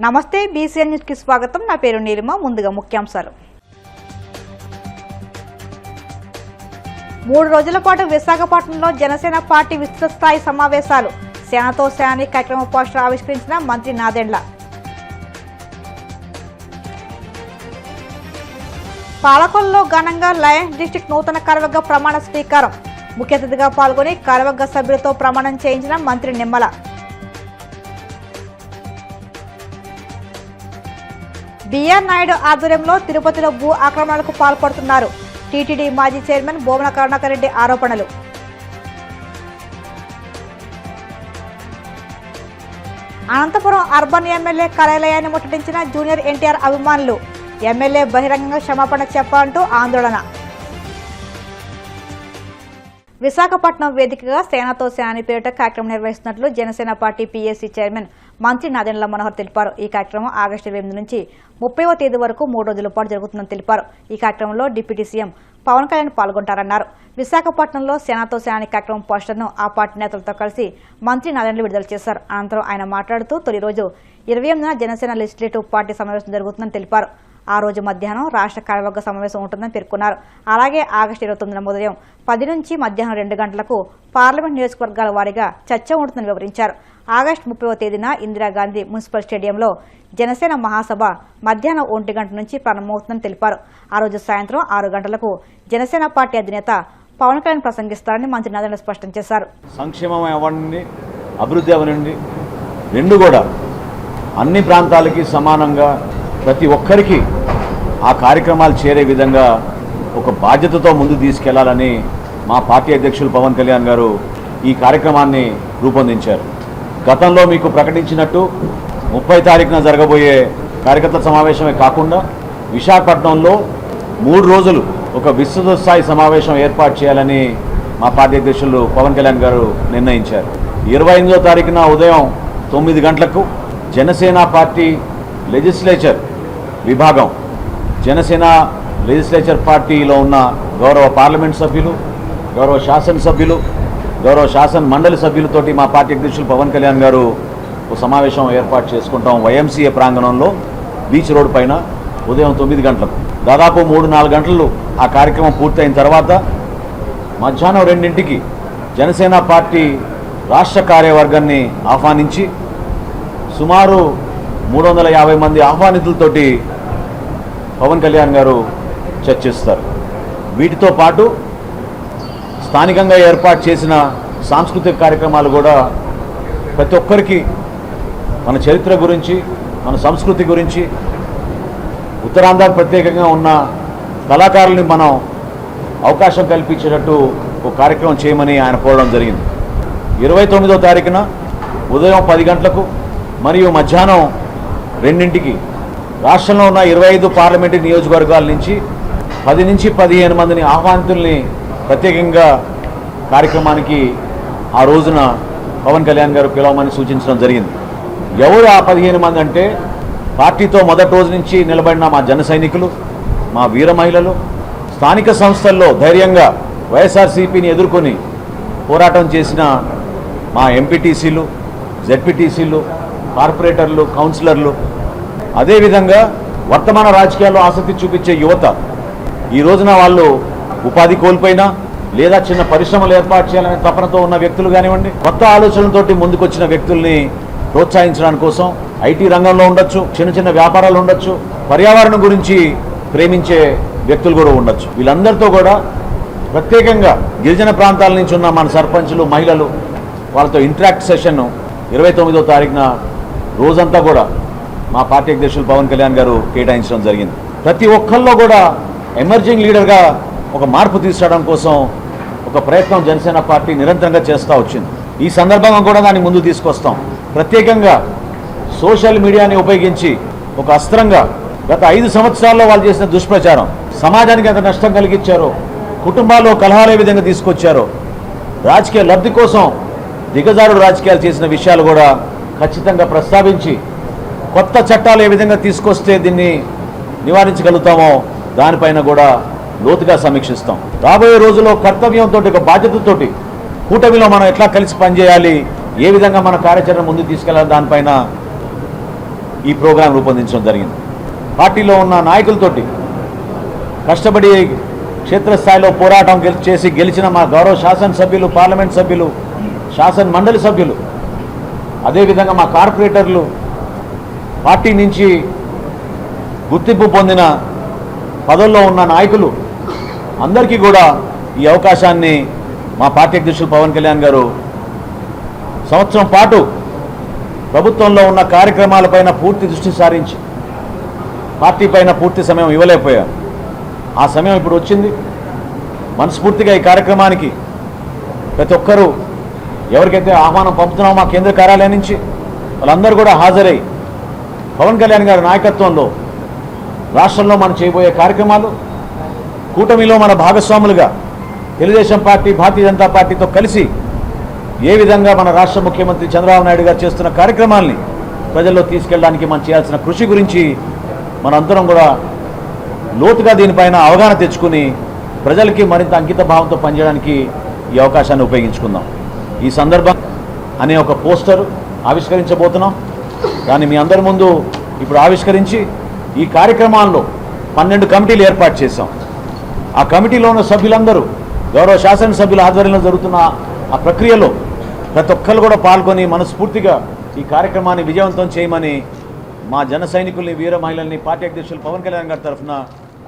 నమస్తే BCN news కి స్వాగతం. నా పేరు నీలిమ. ముందుగా ముఖ్యాంశాలు. 3 రోజుల పాటు విశాఖపట్నంలో జనసేన పార్టీ విస్తృత స్థాయి సమావేశాలు. సేనతో సేనాని కార్యక్రమ పోస్టర్ ఆవిష్కరించిన మంత్రి నాదెండ్ల. పాలకొల్లో ఘనంగా లయన్స్ డిస్ట్రిక్ట్ నూతన కార్యవర్గ ప్రమాణ స్వీకారం. ముఖ్య అతిథిగా పాల్గొని కార్యవర్గ సభ్యులతో ప్రమాణం చేయించిన మంత్రి నిమ్మల. బిఆర్ నాయుడు ఆధ్వర్యంలో తిరుపతిలో భూ ఆక్రమణలకు పాల్పడుతున్నారు. టీటీడీ మాజీ చైర్మన్ బోమన కరుణాకర్ రెడ్డి ఆరోపణలు. అనంతపురం అర్బన్ ఎమ్మెల్యే కార్యాలయాన్ని ముట్టడించిన జూనియర్ ఎన్టీఆర్ అభిమానులు. ఎమ్మెల్యే బహిరంగంగా క్షమాపణ చెప్పాలంటూ ఆందోళన. విశాఖపట్నం వేదికగా సేనతో సేనాని పేరిట కార్యక్రమం నిర్వహిస్తున్నట్లు జనసేన పార్టీ పీఏసీ చైర్మన్ మంత్రి నాదెండ్ల మనోహర్ తెలిపారు. ఈ కార్యక్రమం ఆగస్టు 28 నుంచి 30వ తేదీ వరకు 3 రోజుల పాటు జరుగుతుందని తెలిపారు. ఈ కార్యక్రమంలో డిప్యూటీ సీఎం పవన్ కళ్యాణ్ పాల్గొంటారన్నారు. విశాఖపట్నంలో సేనతో సేనాని కార్యక్రమం పోస్టర్ను ఆ పార్టీ నేతలతో కలిసి మంత్రి నాదెండ్ల విడుదల చేశారు. అనంతరం ఆయన మాట్లాడుతూ తొలి రోజు 28న జనసేన లెజిస్లేటివ్ పార్టీ సమావేశం జరుగుతుందని తెలిపారు. ఆ రోజు మధ్యాహ్నం రాష్ట్ర కార్యవర్గ సమావేశం ఉంటుందని పేర్కొన్నారు. అలాగే ఆగస్టు 29న ఉదయం 10 నుంచి మధ్యాహ్నం 2 గంటలకు పార్లమెంట్ నియోజకవర్గాల వారీగా చర్చ ఉంటుందని వివరించారు. ఆగస్టు 30వ తేదీన ఇందిరాగాంధీ మున్సిపల్ స్టేడియంలో జనసేన మహాసభ మధ్యాహ్నం 1 గంట నుంచి ప్రారంభమవుతుందని తెలిపారు. ఆ రోజు సాయంత్రం 6 గంటలకు జనసేన పార్టీ అధినేత పవన్ కళ్యాణ్ ప్రసంగిస్తారని మంత్రి నాదెండ్ల స్పష్టం చేశారు. సంక్షేమం అవ్వండి, అభివృద్ధి అవ్వనండి, రెండు కూడా అన్ని ప్రాంతాలకి సమానంగా ప్రతి ఒక్కరికి ఆ కార్యక్రమాలు చేరే విధంగా ఒక బాధ్యతతో ముందు తీసుకెళ్లాలని మా పార్టీ అధ్యక్షులు పవన్ కళ్యాణ్ గారు ఈ కార్యక్రమాన్ని రూపొందించారు. గతంలో మీకు ప్రకటించినట్టు 30 తారీఖున జరగబోయే కార్యకర్తల సమావేశమే కాకుండా విశాఖపట్నంలో 3 రోజులు ఒక విస్తృత స్థాయి సమావేశం ఏర్పాటు చేయాలని మా పార్టీ అధ్యక్షులు పవన్ కళ్యాణ్ గారు నిర్ణయించారు. 28వ తారీఖున ఉదయం 9 గంటలకు జనసేన పార్టీ లెజిస్లేచర్ విభాగం, జనసేన లెజిస్లేచర్ పార్టీలో ఉన్న గౌరవ పార్లమెంట్ సభ్యులు, గౌరవ శాసనసభ్యులు, గౌరవ శాసన మండలి సభ్యులతోటి మా పార్టీ అధ్యక్షులు పవన్ కళ్యాణ్ గారు ఒక సమావేశం ఏర్పాటు చేసుకుంటాం. వైఎంసీఏ ప్రాంగణంలో బీచ్ రోడ్ పైన ఉదయం 9 గంటలకు. దాదాపు 3-4 గంటలు ఆ కార్యక్రమం పూర్తయిన తర్వాత మధ్యాహ్నం 2ంటికి జనసేన పార్టీ రాష్ట్ర కార్యవర్గాన్ని ఆహ్వానించి సుమారు 350 మంది ఆహ్వానితులతోటి పవన్ కళ్యాణ్ గారు చర్చిస్తారు. వీటితో పాటు స్థానికంగా ఏర్పాటు చేసిన సాంస్కృతిక కార్యక్రమాలు కూడా ప్రతి ఒక్కరికి మన చరిత్ర గురించి, మన సంస్కృతి గురించి, ఉత్తరాంధ్రకు ప్రత్యేకంగా ఉన్న కళాకారుల్ని మనం అవకాశం కల్పించేటట్టు ఒక కార్యక్రమం చేయమని ఆయన కోరడం జరిగింది. 29వ తారీఖున ఉదయం 10 గంటలకు మరియు మధ్యాహ్నం 2ంటికి రాష్ట్రంలో ఉన్న 25 పార్లమెంటు నియోజకవర్గాల నుంచి 10 నుంచి 15 మందిని ఆహ్వానితుల్ని ప్రత్యేకంగా కార్యక్రమానికి ఆ రోజున పవన్ కళ్యాణ్ గారు పిలవమని సూచించడం జరిగింది. ఎవరు ఆ 15 మంది అంటే పార్టీతో మొదటి రోజు నుంచి నిలబడిన మా జన సైనికులు, మా వీర మహిళలు, స్థానిక సంస్థల్లో ధైర్యంగా వైఎస్ఆర్సీపీని ఎదుర్కొని పోరాటం చేసిన మా ఎంపీటీసీలు, జెడ్పీటీసీలు, కార్పొరేటర్లు, కౌన్సిలర్లు, అదేవిధంగా వర్తమాన రాజకీయాల్లో ఆసక్తి చూపించే యువత, ఈ రోజున వాళ్ళు ఉపాధి కోల్పోయినా లేదా చిన్న పరిశ్రమలు ఏర్పాటు చేయాలనే తపనతో ఉన్న వ్యక్తులు కానివ్వండి, కొత్త ఆలోచనలతోటి ముందుకొచ్చిన వ్యక్తుల్ని ప్రోత్సహించడానికి కోసం ఐటీ రంగంలో ఉండొచ్చు, చిన్న చిన్న వ్యాపారాలు ఉండొచ్చు, పర్యావరణం గురించి ప్రేమించే వ్యక్తులు కూడా ఉండొచ్చు. వీళ్ళందరితో కూడా ప్రత్యేకంగా గిరిజన ప్రాంతాల నుంచి ఉన్న మన సర్పంచులు, మహిళలు, వాళ్ళతో ఇంటరాక్ట్ సెషన్ 29వ తారీఖున రోజంతా కూడా మా పార్టీ అధ్యక్షులు పవన్ కళ్యాణ్ గారు కేటాయించడం జరిగింది. ప్రతి ఒక్కరిలో కూడా ఎమర్జింగ్ లీడర్గా ఒక మార్పు తీసుకురావడం కోసం ఒక ప్రయత్నం జనసేన పార్టీ నిరంతరంగా చేస్తూ వచ్చింది. ఈ సందర్భంగా కూడా దాన్ని ముందు తీసుకొస్తాం. ప్రత్యేకంగా సోషల్ మీడియాని ఉపయోగించి ఒక అస్త్రంగా గత 5 సంవత్సరాల్లో వాళ్ళు చేసిన దుష్ప్రచారం, సమాజానికి ఎంత నష్టం కలిగించారో, కుటుంబాల్లో కలహాలే విధంగా తీసుకొచ్చారో, రాజకీయ లబ్ధి కోసం దిగజారుడు రాజకీయాలు చేసిన విషయాలు కూడా ఖచ్చితంగా ప్రస్తావించి కొత్త చట్టాలు ఏ విధంగా తీసుకొస్తే దీన్ని నివారించగలుగుతామో దానిపైన కూడా లోతుగా సమీక్షిస్తాం. రాబోయే రోజుల్లో కర్తవ్యంతో, ఒక బాధ్యతతోటి కూటమిలో మనం ఎట్లా కలిసి పనిచేయాలి, ఏ విధంగా మన కార్యాచరణ ముందుకు తీసుకెళ్లాలి దానిపైన ఈ ప్రోగ్రాం రూపొందించడం జరిగింది. పార్టీలో ఉన్న నాయకులతోటి కష్టపడి క్షేత్రస్థాయిలో పోరాటం చేసి గెలిచిన మా గౌరవ శాసనసభ్యులు, పార్లమెంట్ సభ్యులు, శాసన మండలి సభ్యులు, అదేవిధంగా మా కార్పొరేటర్లు, పార్టీ నుంచి గుర్తింపు పొందిన పదవుల్లో ఉన్న నాయకులు అందరికీ కూడా ఈ అవకాశాన్ని మా పార్టీ అధ్యక్షులు పవన్ కళ్యాణ్ గారు సంవత్సరం పాటు ప్రభుత్వంలో ఉన్న కార్యక్రమాలపైన పూర్తి దృష్టి సారించి పార్టీ పైన పూర్తి సమయం ఇవ్వలేకపోయారు. ఆ సమయం ఇప్పుడు వచ్చింది. మనస్ఫూర్తిగా ఈ కార్యక్రమానికి ప్రతి ఒక్కరూ ఎవరికైతే ఆహ్వానం పంపుతున్నామో మా కేంద్ర కార్యాలయం నుంచి వాళ్ళందరూ కూడా హాజరై పవన్ కళ్యాణ్ గారి నాయకత్వంలో రాష్ట్రంలో మనం చేయబోయే కార్యక్రమాలు, కూటమిలో మన భాగస్వాములుగా తెలుగుదేశం పార్టీ, భారతీయ జనతా పార్టీతో కలిసి ఏ విధంగా మన రాష్ట్ర ముఖ్యమంత్రి చంద్రబాబు నాయుడు గారు చేస్తున్న కార్యక్రమాల్ని ప్రజల్లో తీసుకెళ్ళడానికి మనం చేయాల్సిన కృషి గురించి మనందరం కూడా లోతుగా దీనిపైన అవగాహన తెచ్చుకుని ప్రజలకి మరింత అంకిత భావంతో పనిచేయడానికి ఈ అవకాశాన్ని ఉపయోగించుకుందాం. ఈ సందర్భం అనే ఒక పోస్టర్ ఆవిష్కరించబోతున్నాం. దాన్ని మీ అందరి ముందు ఇప్పుడు ఆవిష్కరించి ఈ కార్యక్రమాల్లో 12 కమిటీలు ఏర్పాటు చేశాం. ఆ కమిటీలో ఉన్న సభ్యులందరూ గౌరవ శాసనసభ్యుల ఆధ్వర్యంలో జరుగుతున్న ఆ ప్రక్రియలో ప్రతి ఒక్కరు కూడా పాల్గొని మనస్ఫూర్తిగా ఈ కార్యక్రమాన్ని విజయవంతం చేయమని మా జన సైనికుల్ని, వీర మహిళల్ని పార్టీ అధ్యక్షులు పవన్ కళ్యాణ్ గారి తరఫున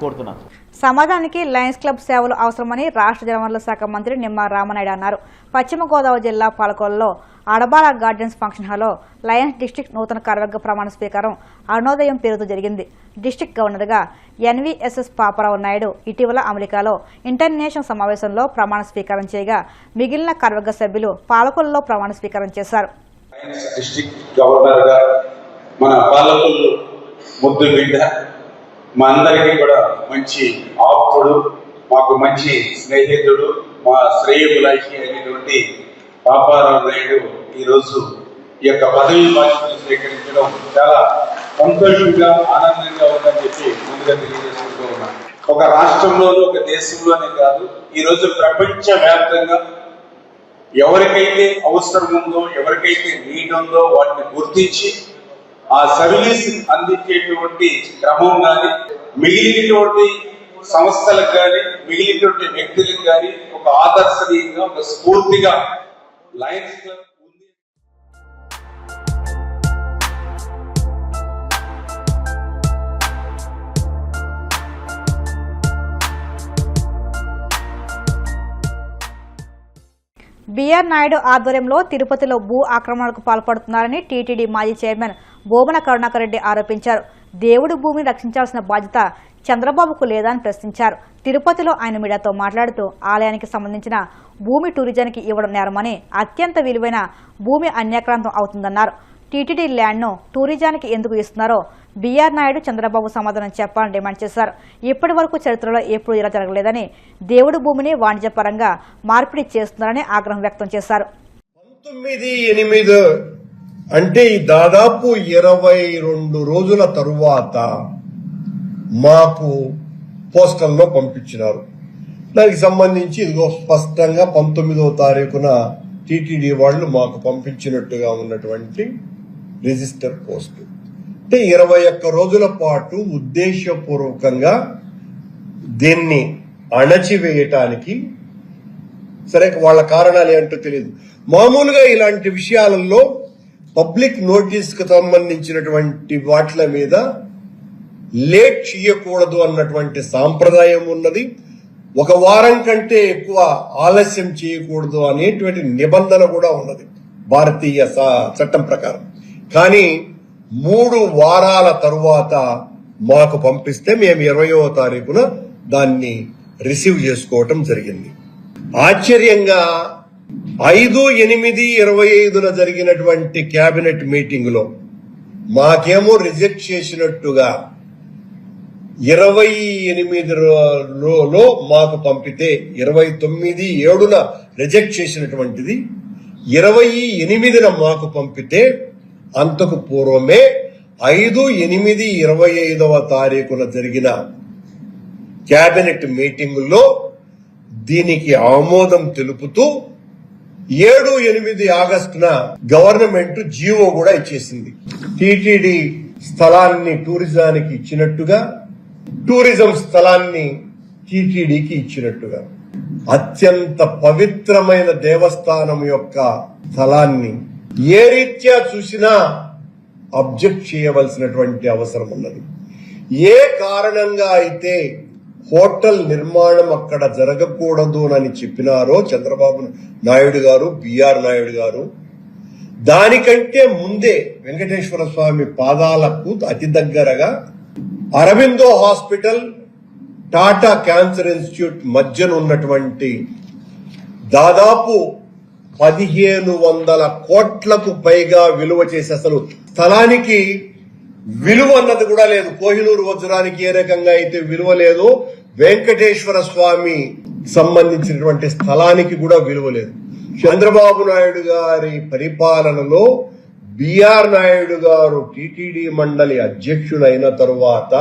కోరుతున్నాను. సమాజానికి లయన్స్ క్లబ్ సేవలు అవసరమని రాష్ట్ర జలవనరుల శాఖ మంత్రి నిమ్మల రామనాయుడు అన్నారు. పశ్చిమ గోదావరి జిల్లా పాలకొల్లులో అడబాల గార్డెన్స్ ఫంక్షన్ హాల్లో లయన్స్ డిస్టిక్ నూతన కార్యవర్గ ప్రమాణ స్వీకారం అరుణోదయం పేరుతో జరిగింది. డిస్టిక్ గవర్నర్గా ఎన్వీఎస్ఎస్ పాపారావు నాయుడు ఇటీవల అమెరికాలో ఇంటర్నేషనల్ సమావేశంలో ప్రమాణ స్వీకారం చేయగా మిగిలిన కార్యవర్గ సభ్యులు పాలకొల్లులో ప్రమాణ స్వీకారం చేశారు. మన పాలకొల్లు ముద్దు బిడ్డ, మా అందరికీ కూడా మంచి ఆప్తుడు, మాకు మంచి స్నేహితుడు, మా శ్రేయోభిలాషి అయినటువంటి పాపారావు నాయుడు ఈరోజు ఈ యొక్క పదవి బాధ్యతలు స్వీకరించడం చాలా సంతోషంగా, ఆనందంగా ఉందని చెప్పి ముందుగా తెలియజేసుకుంటూ ఉన్నాం. ఒక రాష్ట్రంలోనూ, ఒక దేశంలోనే కాదు, ఈరోజు ప్రపంచ వ్యాప్తంగా ఎవరికైతే అవసరం ఉందో, ఎవరికైతే నీడ్ ఉందో వాటిని గుర్తించి ఆ సర్వీస్ అందించేటువంటి క్రమం కానీ, మిగిలినటువంటి సంస్థలకు కానీ, మిగిలినటువంటి వ్యక్తులకు కానీ ఒక ఆదర్శనీయంగా, ఒక స్ఫూర్తిగా లయన్స్ క్లబ్ ఉంది. బిఆర్ నాయుడు ఆధ్వర్యంలో తిరుపతిలో భూ ఆక్రమణకు పాల్పడుతున్నారని టీటీడీ మాజీ చైర్మన్ బోమన కరుణాకర్ రెడ్డి ఆరోపించారు. దేవుడి భూమిని రక్షించాల్సిన బాధ్యత చంద్రబాబుకు లేదా అని ప్రశ్నించారు. తిరుపతిలో ఆయన మీడియాతో మాట్లాడుతూ ఆలయానికి సంబంధించిన భూమి టూరిజానికి ఇవ్వడం నేరమని, అత్యంత విలువైన భూమి అన్యాక్రాంతం అవుతుందన్నారు. టీటీడీ ల్యాండ్ను టూరిజానికి ఎందుకు ఇస్తున్నారో బిఆర్ నాయుడు చంద్రబాబు సమాధానం చెప్పాలని డిమాండ్ చేశారు. ఇప్పటి వరకు చరిత్రలో ఎప్పుడూ ఇలా జరగలేదని, దేవుడి భూమిని వాణిజ్యపరంగా మార్పిడి చేస్తున్నారని ఆగ్రహం వ్యక్తం చేశారు. 19/8 అంటే దాదాపు 22 రోజుల తరువాత మాకు పోస్టల్లో పంపించినారు. దానికి సంబంధించి ఇదిగో స్పష్టంగా 19వ తారీఖున టీటీడీ వాళ్ళు మాకు పంపించినట్టుగా ఉన్నటువంటి రిజిస్టర్ పోస్టు. అంటే 21 రోజుల పాటు ఉద్దేశపూర్వకంగా దీన్ని అణచివేయటానికి, సరే వాళ్ళ కారణాలు ఏంటో తెలియదు. మామూలుగా ఇలాంటి విషయాలలో పబ్లిక్ నోటీస్ కు సంబంధించినటువంటి వాటిల మీద లేట్ చేయకూడదు అన్నటువంటి సాంప్రదాయం ఉన్నది. 1 వారం కంటే ఎక్కువ ఆలస్యం చేయకూడదు అనేటువంటి నిబంధన కూడా ఉన్నది భారతీయ చట్టం ప్రకారం. కానీ 3 వారాల తరువాత మాకు పంపిస్తే మేము 20వ తారీఖున దాన్ని రిసీవ్ చేసుకోవటం జరిగింది. ఆశ్చర్యంగా 5/8/25 జరిగినటువంటి కేబినెట్ మీటింగ్ లో మాకేమో రిజెక్ట్ చేసినట్టుగా 28లో మాకు పంపితే 29/7న రిజెక్ట్ చేసినటువంటిది 28న మాకు పంపితే అంతకు పూర్వమే 5/8/25వ తారీఖున జరిగిన కేబినెట్ మీటింగ్ లో దీనికి ఆమోదం తెలుపుతూ 7-8 ఆగస్టున గవర్నమెంట్ జీవో కూడా ఇచ్చేసింది. టీటీడీ స్థలాన్ని టూరిజానికి ఇచ్చినట్టుగా, టూరిజం స్థలాన్ని టీటీడీకి ఇచ్చినట్టుగా, అత్యంత పవిత్రమైన దేవస్థానం యొక్క స్థలాన్ని ఏ రీత్యా చూసినా అబ్జెక్ట్ చేయవలసినటువంటి అవసరం ఉన్నది. ఏ కారణంగా అయితే హోటల్ నిర్మాణం అక్కడ జరగకూడదు అని చెప్పినారో చంద్రబాబు నాయుడు గారు, బిఆర్ నాయుడు గారు, దానికంటే ముందే వెంకటేశ్వర స్వామి పాదాలకు అతి దగ్గరగా Aurobindo hospital, Tata cancer institute మధ్యన ఉన్నటువంటి దాదాపు 1500 కోట్లకు పైగా విలువ చేసి, అసలు స్థలానికి విలువ అన్నది కూడా లేదు. కోహినూరు వజ్రానికి ఏ రకంగా అయితే విలువ లేదు, వెంకటేశ్వర స్వామి సంబంధించినటువంటి స్థలానికి కూడా విలువ లేదు. చంద్రబాబు నాయుడు గారి పరిపాలనలో బిఆర్ నాయుడు గారు టీటీడీ మండలి అధ్యక్షుడైన తరువాత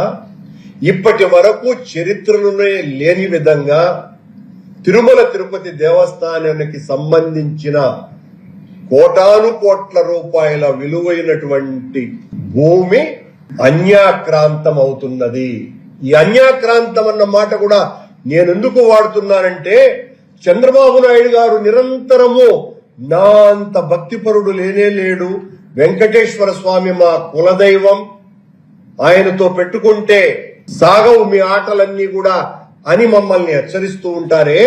ఇప్పటి వరకు చరిత్రలోనే లేని విధంగా తిరుమల తిరుపతి దేవస్థానానికి సంబంధించిన కోటాను కోట్ల రూపాయల విలువైనటువంటి భూమి అన్యాక్రాంతం అవుతున్నది. ఈ అన్యాక్రాంతం అన్న మాట కూడా నేను ఎందుకు వాడుతున్నానంటే, చంద్రబాబు నాయుడు గారు నిరంతరము నా అంత భక్తిపరుడు లేనే లేడు, వెంకటేశ్వర స్వామి మా కులదైవం, ఆయనతో పెట్టుకుంటే సాగవు మీ ఆటలన్నీ కూడా అని మమ్మల్ని హెచ్చరిస్తూ ఉంటారే.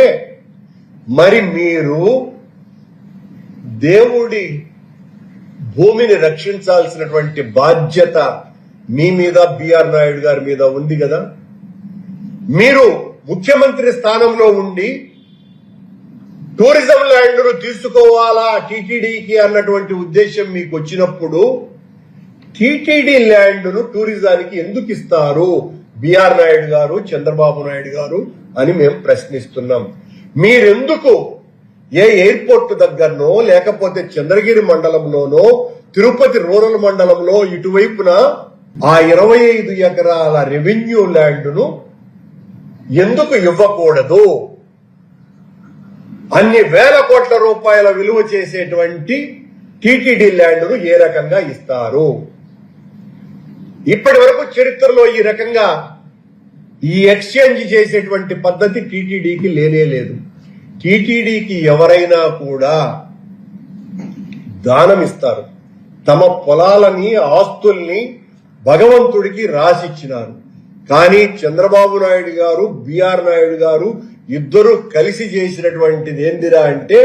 మరి మీరు దేవుడి భూమిని రక్షించాల్సినటువంటి బాధ్యత మీ మీద, బిఆర్ నాయుడు గారి మీద ఉంది కదా. మీరు ముఖ్యమంత్రి స్థానంలో ఉండి టూరిజం ల్యాండ్ను తీసుకోవాలా టీటీడీకి అన్నటువంటి ఉద్దేశం మీకు వచ్చినప్పుడు టీటీడీ ల్యాండ్ను టూరిజానికి ఎందుకు ఇస్తారు బిఆర్ నాయుడు గారు, చంద్రబాబు నాయుడు గారు అని మేము ప్రశ్నిస్తున్నాం. మీరెందుకు ఏ ఎయిర్పోర్ట్ దగ్గరనో లేకపోతే చంద్రగిరి మండలంలోనో తిరుపతి రూరల్ మండలంలో ఇటువైపున ఆ 25 ఎకరాల రెవెన్యూ ల్యాండ్ను ఎందుకు ఇవ్వకూడదు? అన్ని వేల కోట్ల రూపాయల విలువ చేసేటువంటి టీటీడీ ల్యాండ్ను ఏ రకంగా ఇస్తారు? ఇప్పటి వరకు చరిత్రలో ఈ రకంగా ఈ ఎక్స్చేంజ్ చేసేటువంటి పద్ధతి టీటీడీకి లేనే లేదు. టీటీడీకి ఎవరైనా కూడా దానం ఇస్తారు. తమ పొలాలని, ఆస్తుల్ని భగవంతుడికి రాసిచ్చినారు. కానీ చంద్రబాబు నాయుడు గారు, బిఆర్ నాయుడు గారు ఇద్దరు కలిసి చేసినటువంటిది ఏందిరా అంటే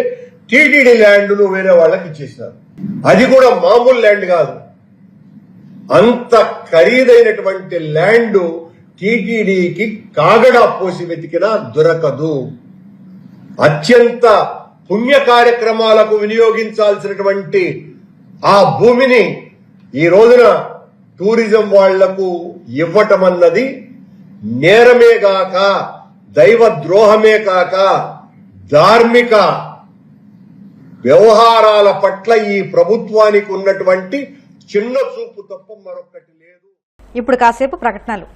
టీటీడీ ల్యాండ్ను వేరే వాళ్ళకి ఇచ్చేసినారు. అది కూడా మామూలు ల్యాండ్ కాదు, అంత ఖరీదైనటువంటి ల్యాండ్ టీటీడీకి కాగడా పోసి వెతికినా దొరకదు. అత్యంత పుణ్య కార్యక్రమాలకు వినియోగించాల్సినటువంటి ఆ భూమిని ఈ రోజున టూరిజం వాళ్లకు ఇవ్వటం అన్నది నేరమే కాక, దైవ ద్రోహమే కాక, ధార్మిక వ్యవహారాల పట్ల ఈ ప్రభుత్వానికి ఉన్నటువంటి చిన్న చూపు తప్ప మరొకటి లేదు. ఇప్పుడు కాసేపు ప్రకటనలు.